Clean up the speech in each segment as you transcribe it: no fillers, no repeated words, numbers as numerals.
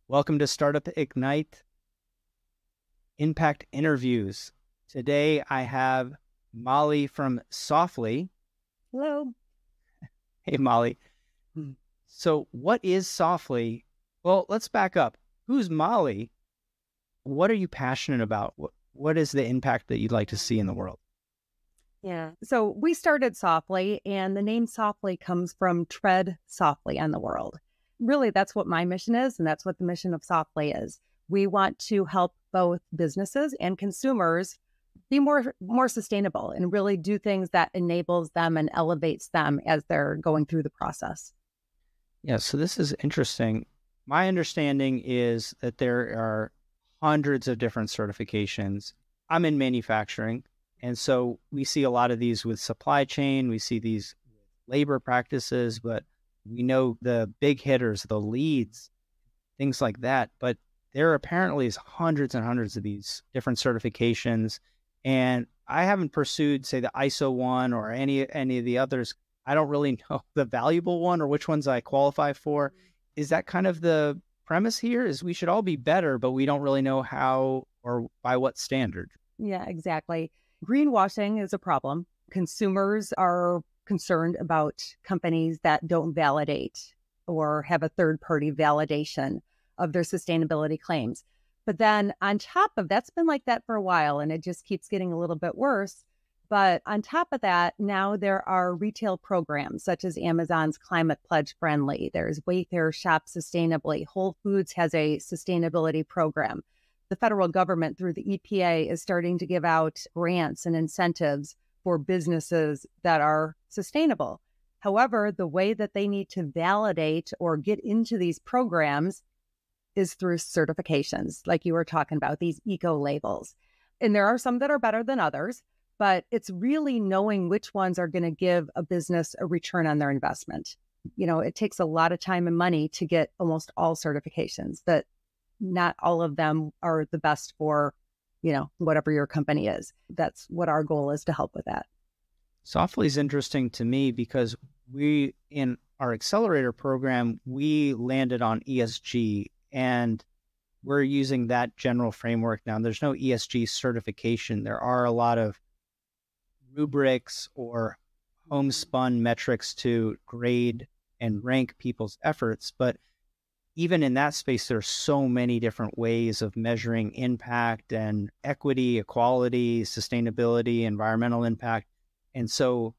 Welcome to Startup Ignite Impact Interviews. Today I have Molly from Softly. Hello. Hey, Molly. Hmm. So, what is Softly? Well, let's back up. Who's Molly? What are you passionate about? What is the impact that you'd like to see in the world? Yeah. So we started Softly, and the name Softly comes from tread softly on the world. Really, that's what my mission is, and that's what the mission of Softly is. We want to help both businesses and consumers be more sustainable and really do things that enables them and elevates them as they're going through the process. Yeah, so this is interesting. My understanding is that there are hundreds of different certifications. I'm in manufacturing, and so we see a lot of these with supply chain, we see these labor practices, but we know the big hitters, the leads, things like that. But there apparently is hundreds and hundreds of these different certifications. And I haven't pursued, say, the ISO one or any of the others. I don't really know the valuable one or which ones I qualify for. Is that kind of the premise here? Is we should all be better, but we don't really know how or by what standard? Yeah, exactly. Greenwashing is a problem. Consumers are concerned about companies that don't validate or have a third party validation of their sustainability claims. But then on top of that's been like that for a while and it just keeps getting a little bit worse. But on top of that, now there are retail programs such as Amazon's Climate Pledge Friendly. There's Wayfair Shop Sustainably. Whole Foods has a sustainability program. The federal government through the EPA is starting to give out grants and incentives for businesses that are sustainable. However, the way that they need to validate or get into these programs is through certifications, like you were talking about, these eco labels. And there are some that are better than others, but it's really knowing which ones are going to give a business a return on their investment. It takes a lot of time and money to get almost all certifications, but not all of them are the best for, whatever your company is. That's what our goal is, to help with that. Softly is interesting to me because we, in our accelerator program, we landed on ESG and we're using that general framework now. There's no ESG certification. There are a lot of rubrics or homespun metrics to grade and rank people's efforts. But even in that space, there's so many different ways of measuring impact and equity, equality, sustainability, environmental impact. And so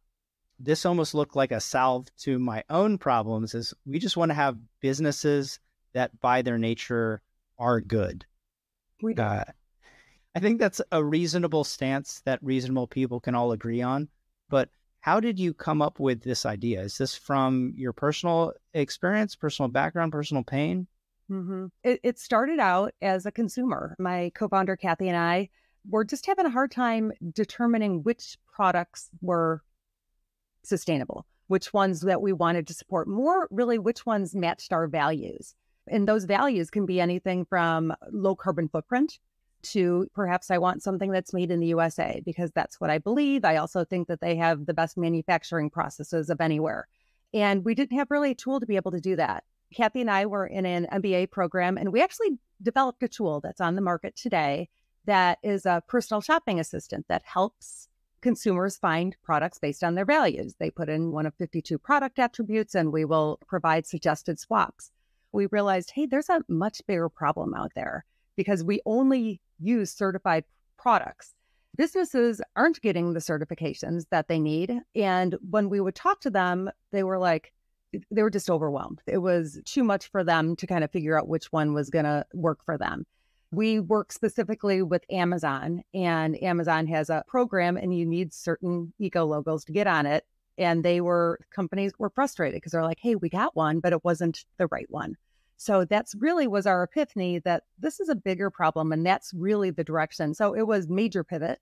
this almost looked like a salve to my own problems is we just want to have businesses that by their nature are good. We do. I think that's a reasonable stance that reasonable people can all agree on. But how did you come up with this idea? Is this from your personal experience, personal background, personal pain? It started out as a consumer. My co-founder, Kathy, and I were just having a hard time determining which products were sustainable, which ones that we wanted to support more, really which ones matched our values. And those values can be anything from low carbon footprint to perhaps I want something that's made in the USA because that's what I believe. I also think that they have the best manufacturing processes of anywhere. And we didn't have really a tool to be able to do that. Kathy and I were in an MBA program, and we actually developed a tool that's on the market today that is a personal shopping assistant that helps consumers find products based on their values. They put in one of 52 product attributes, and we will provide suggested swaps. We realized, hey, there's a much bigger problem out there because we only use certified products. Businesses aren't getting the certifications that they need. And when we would talk to them, they were just overwhelmed. It was too much for them to kind of figure out which one was going to work for them. We work specifically with Amazon, and Amazon has a program and you need certain eco logos to get on it. And companies were frustrated because they're like, hey, we got one, but it wasn't the right one. So that's really was our epiphany that this is a bigger problem, and that's really the direction. So it was major pivot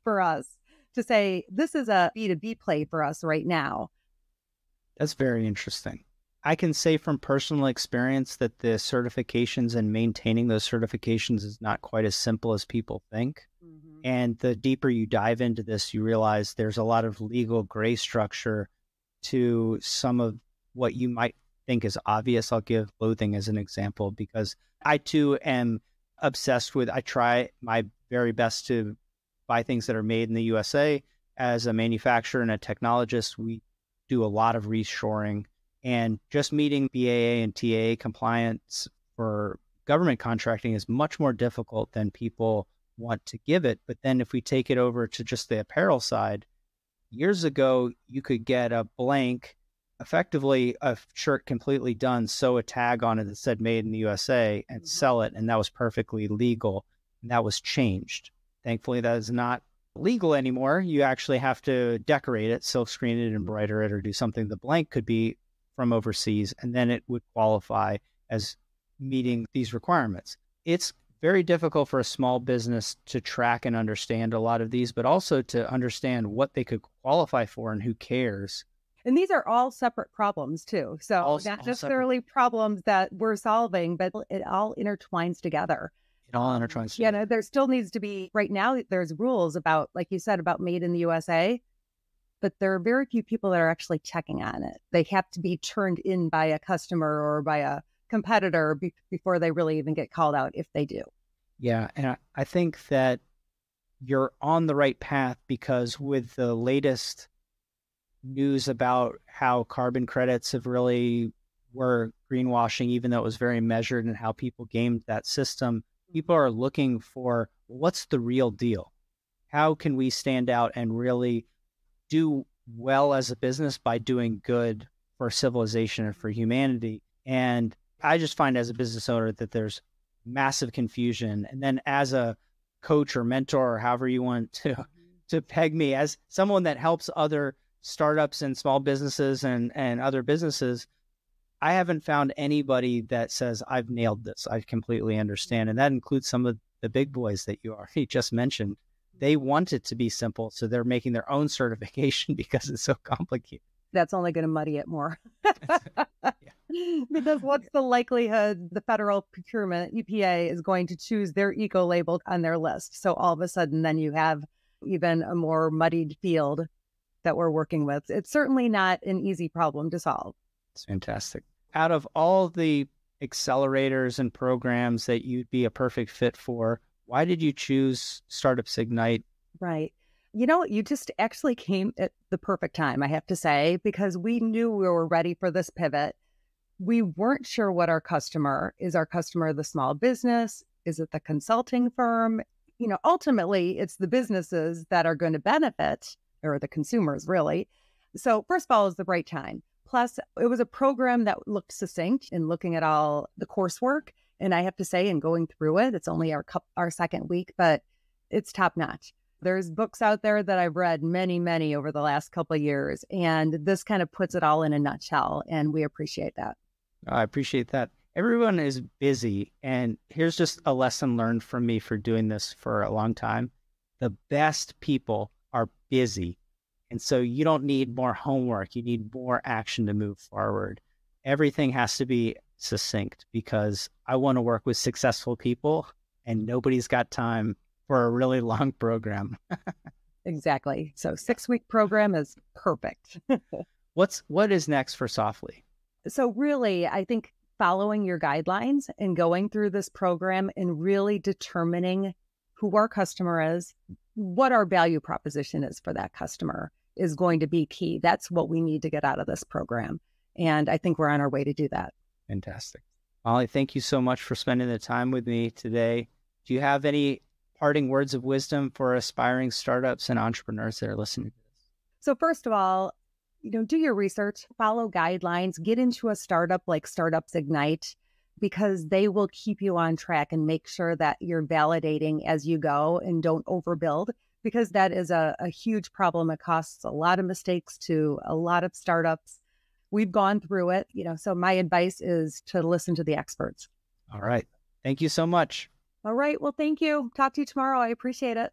for us to say, this is a B2B play for us right now. That's very interesting. I can say from personal experience that the certifications and maintaining those certifications is not quite as simple as people think. And the deeper you dive into this, you realize there's a lot of legal gray structure to some of what you might think is obvious. I'll give clothing as an example because I too am obsessed with, I try my very best to buy things that are made in the USA. As a manufacturer and a technologist, we do a lot of reshoring, and just meeting BAA and TAA compliance for government contracting is much more difficult than people want to give it. But then if we take it over to just the apparel side, years ago, you could get a blank, effectively a shirt completely done, sew a tag on it that said made in the USA and sell it. And that was perfectly legal. And that was changed. Thankfully, that is not legal anymore. You actually have to decorate it, silk screen it, embroider it, or do something. The blank could be from overseas, and then it would qualify as meeting these requirements. It's very difficult for a small business to track and understand a lot of these, but also to understand what they could qualify for and who cares. And these are all separate problems too. So All not necessarily problems that we're solving, but it all intertwines together. It all intertwines. You know, there still needs to be, right now, there's rules about, like you said, about made in the USA, but there are very few people that are actually checking on it. They have to be turned in by a customer or by a competitor before they really even get called out, if they do. Yeah. And I think that you're on the right path, because with the latest news about how carbon credits have really were greenwashing, even though it was very measured, and how people gamed that system, people are looking for, what's the real deal? How can we stand out and really do well as a business by doing good for civilization and for humanity? And I just find as a business owner that there's massive confusion. And then as a coach or mentor, or however you want to peg me, as someone that helps other startups and small businesses and other businesses, I haven't found anybody that says, I've nailed this, I completely understand. And that includes some of the big boys that you already just mentioned. They want it to be simple, so they're making their own certification because it's so complicated. That's only going to muddy it more. Because what's the likelihood the federal procurement, EPA, is going to choose their eco label on their list? So all of a sudden, then you have even a more muddied field that we're working with. It's certainly not an easy problem to solve. It's fantastic. Out of all the accelerators and programs that you'd be a perfect fit for, why did you choose Startup Signite? Right. You know, you just actually came at the perfect time, I have to say, because we knew we were ready for this pivot. We weren't sure what our customer is. Our customer the small business? Is it the consulting firm? You know, ultimately, it's the businesses that are going to benefit, or the consumers, really. So first of all, it's the right time. Plus, it was a program that looked succinct in looking at all the coursework. And I have to say, in going through it, it's only our second week, but it's top notch. There's books out there that I've read, many over the last couple of years. And this kind of puts it all in a nutshell. And we appreciate that. I appreciate that. Everyone is busy. And here's just a lesson learned from me for doing this for a long time. The best people are busy. And so you don't need more homework. You need more action to move forward. Everything has to be succinct, because I want to work with successful people, and nobody's got time for a really long program. Exactly. So 6-week program is perfect. What is next for Softly? So really, I think following your guidelines and going through this program and really determining who our customer is, what our value proposition is for that customer, is going to be key. That's what we need to get out of this program. And I think we're on our way to do that. Fantastic. Molly, thank you so much for spending the time with me today. Do you have any parting words of wisdom for aspiring startups and entrepreneurs that are listening to this? So first of all, do your research, follow guidelines, get into a startup like Startup Signite, because they will keep you on track and make sure that you're validating as you go and don't overbuild, because that is a huge problem. It costs a lot of mistakes to a lot of startups. We've gone through it, so my advice is to listen to the experts. All right. Thank you so much. All right. Well, thank you. Talk to you tomorrow. I appreciate it.